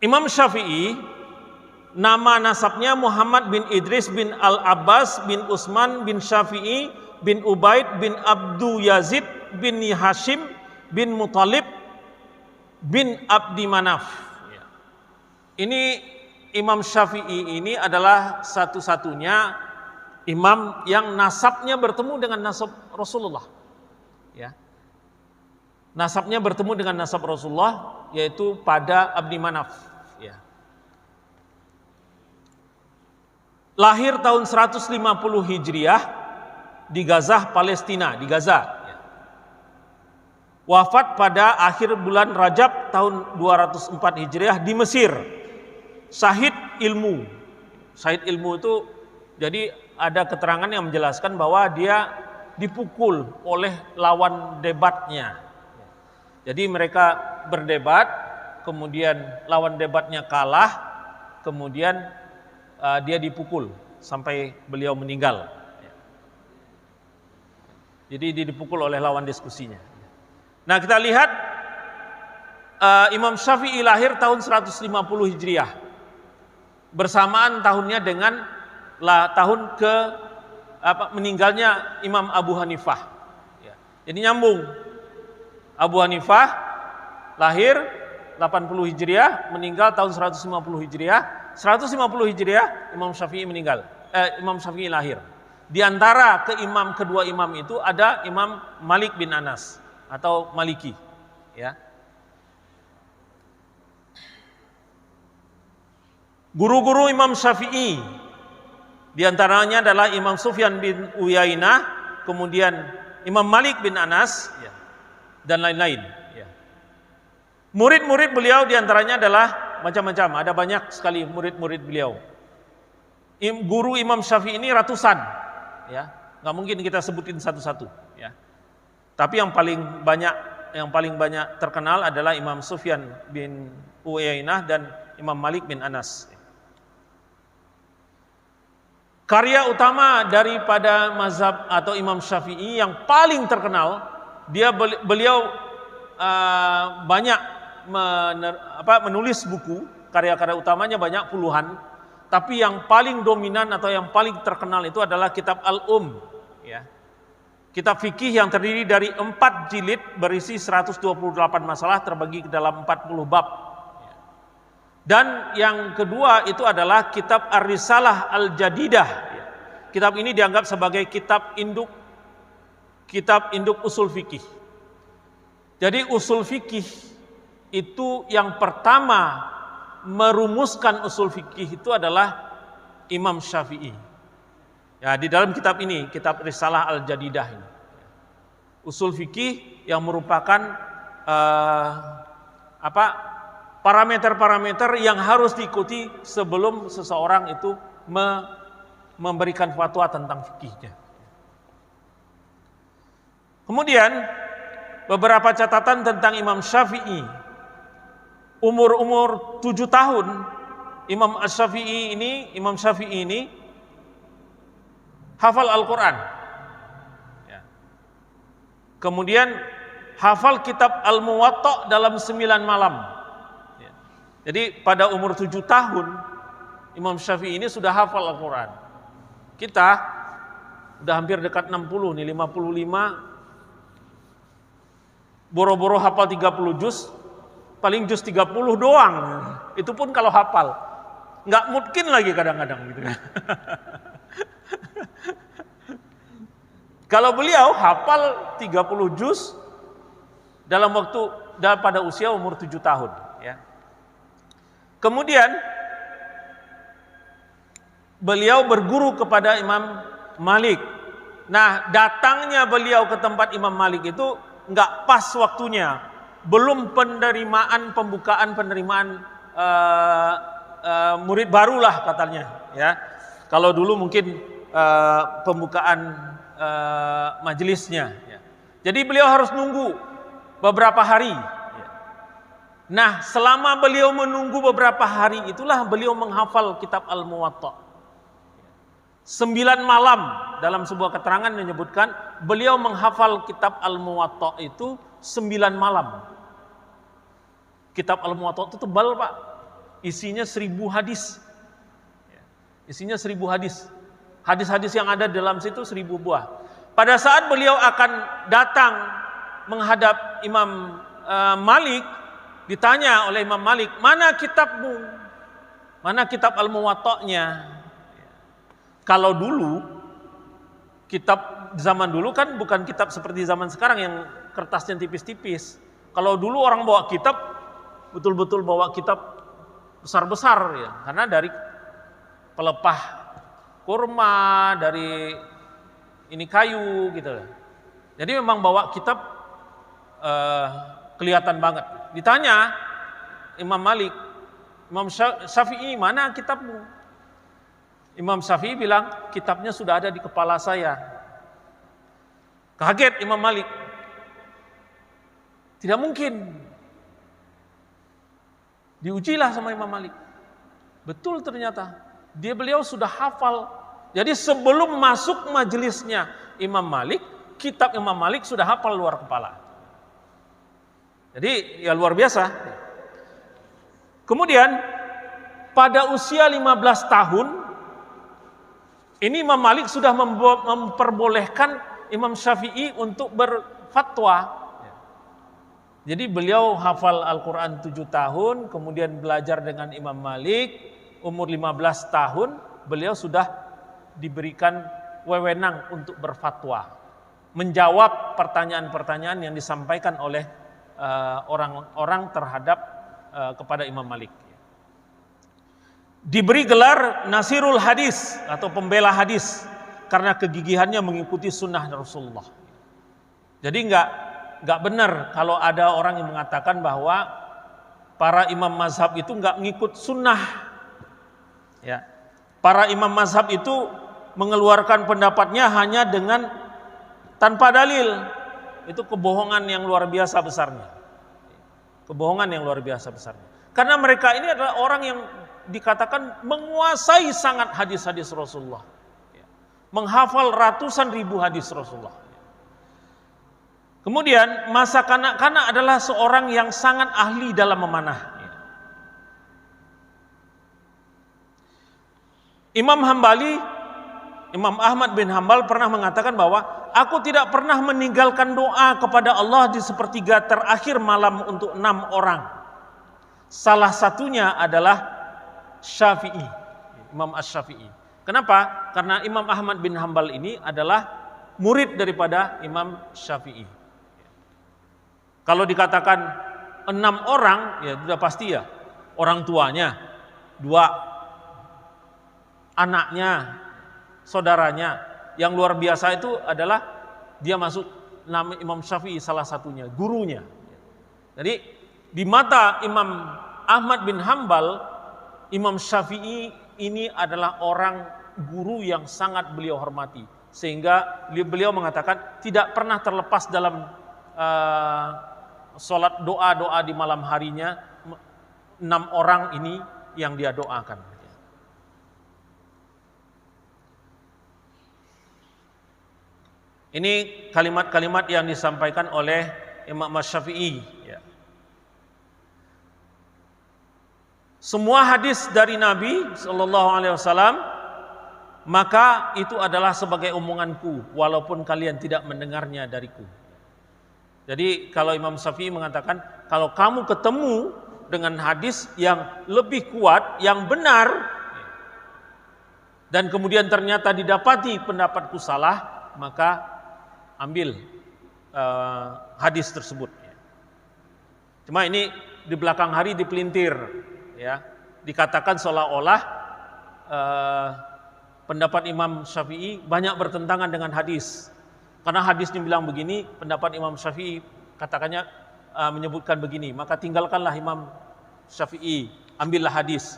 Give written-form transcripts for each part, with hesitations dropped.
Imam Syafi'i, nama nasabnya Muhammad bin Idris bin Al-Abbas bin Utsman bin Syafi'i bin Ubaid bin Abdu Yazid bin Hashim bin Muthalib bin Abdi Manaf. Ini Imam Syafi'i ini adalah satu-satunya imam yang nasabnya bertemu dengan nasab Rasulullah. Ya. Nasabnya bertemu dengan nasab Rasulullah, yaitu pada Abdi Manaf. Ya. Lahir tahun 150 Hijriah di Gaza, Palestina, di Gaza. Ya. Wafat pada akhir bulan Rajab tahun 204 Hijriah di Mesir. Syahid ilmu. Syahid ilmu itu, jadi ada keterangan yang menjelaskan bahwa dia dipukul oleh lawan debatnya. Jadi mereka berdebat, kemudian lawan debatnya kalah, kemudian dia dipukul sampai beliau meninggal. Jadi dia dipukul oleh lawan diskusinya. Nah, kita lihat Imam Syafi'i lahir tahun 150 Hijriah. Bersamaan tahunnya dengan tahun meninggalnya Imam Abu Hanifah. Ya. Jadi nyambung. Abu Hanifah lahir 80 Hijriah, meninggal tahun 150 Hijriah. 150 Hijriah Imam Syafi'i meninggal. Imam Syafi'i lahir. Di antara kedua imam itu ada Imam Malik bin Anas atau Maliki. Ya. Guru-guru Imam Syafi'i di antaranya adalah Imam Sufyan bin Uyainah, kemudian Imam Malik bin Anas, ya, dan lain-lain. Ya. Murid-murid beliau di antaranya adalah macam-macam, ada banyak sekali murid-murid beliau. Guru Imam Syafi'i ini ratusan, ya, nggak mungkin kita sebutin satu-satu. Ya. Tapi yang paling banyak terkenal adalah Imam Sufyan bin Uyainah dan Imam Malik bin Anas. Karya utama daripada mazhab atau Imam Syafi'i yang paling terkenal, beliau banyak menulis buku, karya-karya utamanya banyak puluhan, tapi yang paling dominan atau yang paling terkenal itu adalah kitab ya. Kitab fikih yang terdiri dari 4 jilid berisi 128 masalah terbagi ke dalam 40 bab. Dan yang kedua itu adalah kitab Ar-Risalah Al-Jadidah. Kitab ini dianggap sebagai kitab induk usul fikih. Jadi usul fikih itu yang pertama merumuskan usul fikih itu adalah Imam Syafi'i. Ya, di dalam kitab ini, kitab Risalah Al-Jadidah ini. Usul fikih yang merupakan parameter-parameter yang harus diikuti sebelum seseorang itu memberikan fatwa tentang fikihnya. Kemudian beberapa catatan tentang Imam Syafi'i. Umur 7 tahun Imam Syafi'i ini hafal Al-Quran. Ya. Kemudian hafal kitab Al-Muwatta dalam 9 malam. Jadi pada umur 7 tahun Imam Syafi'i ini sudah hafal Al-Quran. Kita udah hampir dekat 60 nih, 55. Boro-boro hafal 30 juz, paling juz 30 doang. Itu pun kalau hafal. Nggak mungkin lagi kadang-kadang gitu kan. Kalau beliau hafal 30 juz pada usia umur 7 tahun. Ya. Kemudian beliau berguru kepada Imam Malik. Nah, datangnya beliau ke tempat Imam Malik itu nggak pas waktunya, belum pembukaan penerimaan murid barulah katanya. Ya, kalau dulu mungkin pembukaan majelisnya. Ya. Jadi beliau harus nunggu beberapa hari. Nah, selama beliau menunggu beberapa hari itulah beliau menghafal kitab Al-Muwatta. 9 malam dalam sebuah keterangan menyebutkan beliau menghafal kitab Al-Muwatta itu 9 malam. Kitab Al-Muwatta itu tebal, Pak. isinya 1000 hadis. Isinya 1000 hadis. Hadis-hadis yang ada dalam situ 1000 buah. Pada saat beliau akan datang menghadap Imam Malik, ditanya oleh Imam Malik, mana kitabmu? Mana kitab Al-Muwatta'nya? Kalau dulu, kitab zaman dulu kan bukan kitab seperti zaman sekarang yang kertasnya tipis-tipis. Kalau dulu orang bawa kitab, betul-betul bawa kitab besar-besar ya, karena dari pelepah kurma, dari ini kayu gitu. Jadi memang bawa kitab kelihatan banget. Ditanya Imam Malik, Imam Syafi'i, mana kitabmu? Imam Syafi'i bilang, kitabnya sudah ada di kepala saya. Kaget Imam Malik. Tidak mungkin. Diujilah sama Imam Malik. Betul ternyata. Beliau sudah hafal. Jadi sebelum masuk majelisnya Imam Malik, kitab Imam Malik sudah hafal luar kepala. Jadi ya luar biasa. Kemudian pada usia 15 tahun, ini Imam Malik sudah memperbolehkan Imam Syafi'i untuk berfatwa. Jadi beliau hafal Al-Quran 7 tahun, kemudian belajar dengan Imam Malik, umur 15 tahun, beliau sudah diberikan wewenang untuk berfatwa. Menjawab pertanyaan-pertanyaan yang disampaikan oleh orang-orang terhadap kepada Imam Malik. Diberi gelar Nasirul Hadis atau pembela hadis karena kegigihannya mengikuti sunnah Rasulullah. Jadi enggak benar kalau ada orang yang mengatakan bahwa para imam mazhab itu enggak mengikut sunnah. Ya. Para imam mazhab itu mengeluarkan pendapatnya hanya dengan tanpa dalil. Itu kebohongan yang luar biasa besarnya. Kebohongan yang luar biasa besarnya. Karena mereka ini adalah orang yang dikatakan menguasai sangat hadis-hadis Rasulullah. Menghafal ratusan ribu hadis Rasulullah. Kemudian masa kanak-kanak adalah seorang yang sangat ahli dalam memanah. Imam Ahmad bin Hambal pernah mengatakan bahwa aku tidak pernah meninggalkan doa kepada Allah di sepertiga terakhir malam untuk 6 orang. Salah satunya adalah Syafi'i, Imam Asy-Syafi'i. Kenapa? Karena Imam Ahmad bin Hambal ini adalah murid daripada Imam Syafi'i. Kalau dikatakan 6 orang, ya sudah pasti ya. Orang tuanya, 2 anaknya, saudaranya. Yang luar biasa itu adalah dia masuk nama Imam Syafi'i salah satunya, gurunya. Jadi di mata Imam Ahmad bin Hambal, Imam Syafi'i ini adalah orang guru yang sangat beliau hormati. Sehingga beliau mengatakan tidak pernah terlepas dalam sholat doa-doa di malam harinya 6 orang ini yang dia doakan. Ini kalimat-kalimat yang disampaikan oleh Imam Syafi'i. Semua hadis dari Nabi SAW, maka itu adalah sebagai omonganku, walaupun kalian tidak mendengarnya dariku. Jadi kalau Imam Syafi'i mengatakan, kalau kamu ketemu dengan hadis yang lebih kuat, yang benar, dan kemudian ternyata didapati pendapatku salah, maka ambil hadis tersebut. Cuma ini di belakang hari dipelintir, ya, dikatakan seolah-olah pendapat Imam Syafi'i banyak bertentangan dengan hadis. Karena hadisnya bilang begini, pendapat Imam Syafi'i katakannya menyebutkan begini, maka tinggalkanlah Imam Syafi'i, ambillah hadis.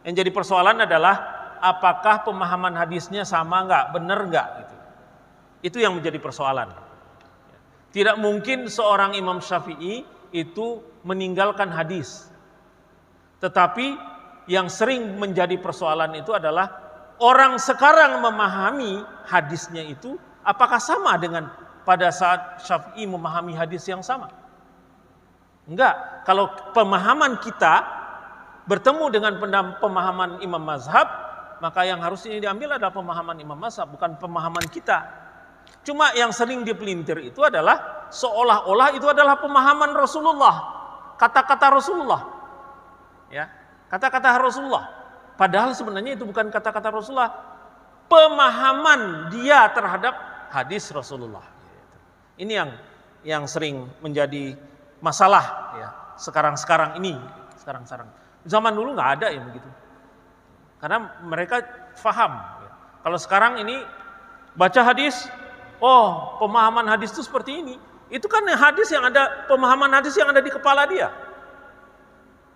Yang jadi persoalan adalah apakah pemahaman hadisnya sama enggak, benar enggak gitu. Itu yang menjadi persoalan. Tidak mungkin seorang Imam Syafi'i itu meninggalkan hadis. Tetapi yang sering menjadi persoalan itu adalah orang sekarang memahami hadisnya itu apakah sama dengan pada saat Syafi'i memahami hadis yang sama? Enggak. Kalau pemahaman kita bertemu dengan pemahaman imam mazhab, maka yang harus ini diambil adalah pemahaman imam mazhab, bukan pemahaman kita. Cuma yang sering dipelintir itu adalah seolah-olah itu adalah pemahaman Rasulullah, kata-kata Rasulullah, ya, kata-kata Rasulullah. Padahal sebenarnya itu bukan kata-kata Rasulullah, pemahaman dia terhadap hadis Rasulullah. Ini yang sering menjadi masalah ya sekarang ini. Zaman dulu nggak ada yang begitu, karena mereka faham. Kalau sekarang ini baca hadis, oh pemahaman hadis itu seperti ini. Itu kan hadis yang ada, pemahaman hadis yang ada di kepala dia.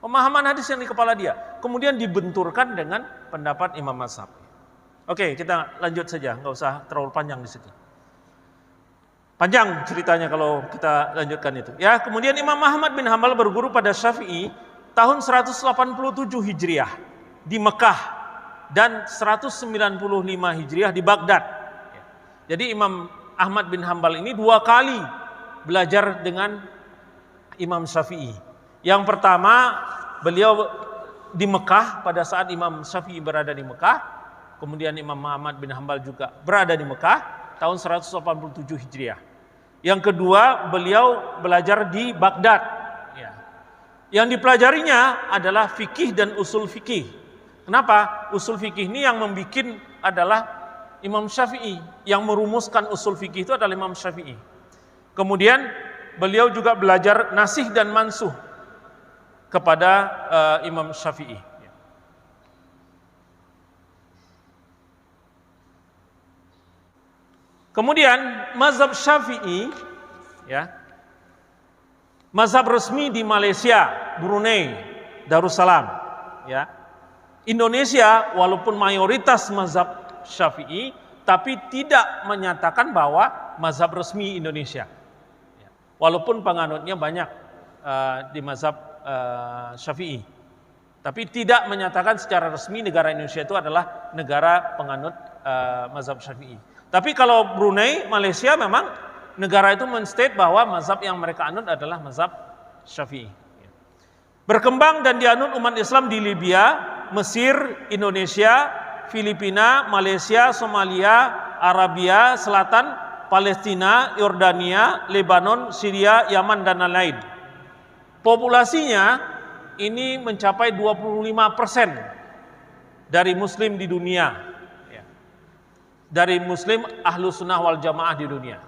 Pemahaman hadis yang di kepala dia. Kemudian dibenturkan dengan pendapat imam mazhab. Oke, kita lanjut saja, nggak usah terlalu panjang di situ. Panjang ceritanya kalau kita lanjutkan itu. Ya, kemudian Imam Ahmad bin Hambal berguru pada Syafi'i tahun 187 Hijriah di Mekah dan 195 Hijriah di Baghdad. Jadi Imam Ahmad bin Hambal ini 2 kali belajar dengan Imam Syafi'i. Yang pertama, beliau di Mekah pada saat Imam Syafi'i berada di Mekah. Kemudian Imam Ahmad bin Hambal juga berada di Mekah tahun 187 Hijriah. Yang kedua, beliau belajar di Baghdad. Ya. Yang dipelajarinya adalah fikih dan usul fikih. Kenapa? Usul fikih ini yang membuat adalah Imam Syafi'i. Yang merumuskan usul fikih itu adalah Imam Syafi'i. Kemudian beliau juga belajar nasih dan mansuh kepada Imam Syafi'i. Kemudian mazhab Syafi'i, ya, mazhab resmi di Malaysia, Brunei, Darussalam, ya. Indonesia walaupun mayoritas mazhab Syafi'i, tapi tidak menyatakan bahwa mazhab resmi Indonesia. Ya. Walaupun penganutnya banyak di mazhab Syafi'i, tapi tidak menyatakan secara resmi negara Indonesia itu adalah negara penganut mazhab Syafi'i. Tapi kalau Brunei, Malaysia memang negara itu menstate bahwa mazhab yang mereka anut adalah mazhab Syafi'i. Berkembang dan dianut umat Islam di Libya, Mesir, Indonesia, Filipina, Malaysia, Somalia, Arabia Selatan, Palestina, Yordania, Lebanon, Syria, Yaman dan lain-lain. Populasinya ini mencapai 25% dari muslim di dunia. Dari muslim ahlu sunnah wal jamaah di dunia.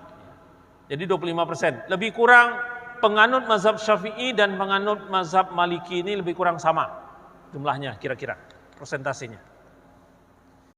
Jadi 25%. Lebih kurang penganut mazhab Syafi'i dan penganut mazhab Maliki ini lebih kurang sama jumlahnya kira-kira, persentasenya.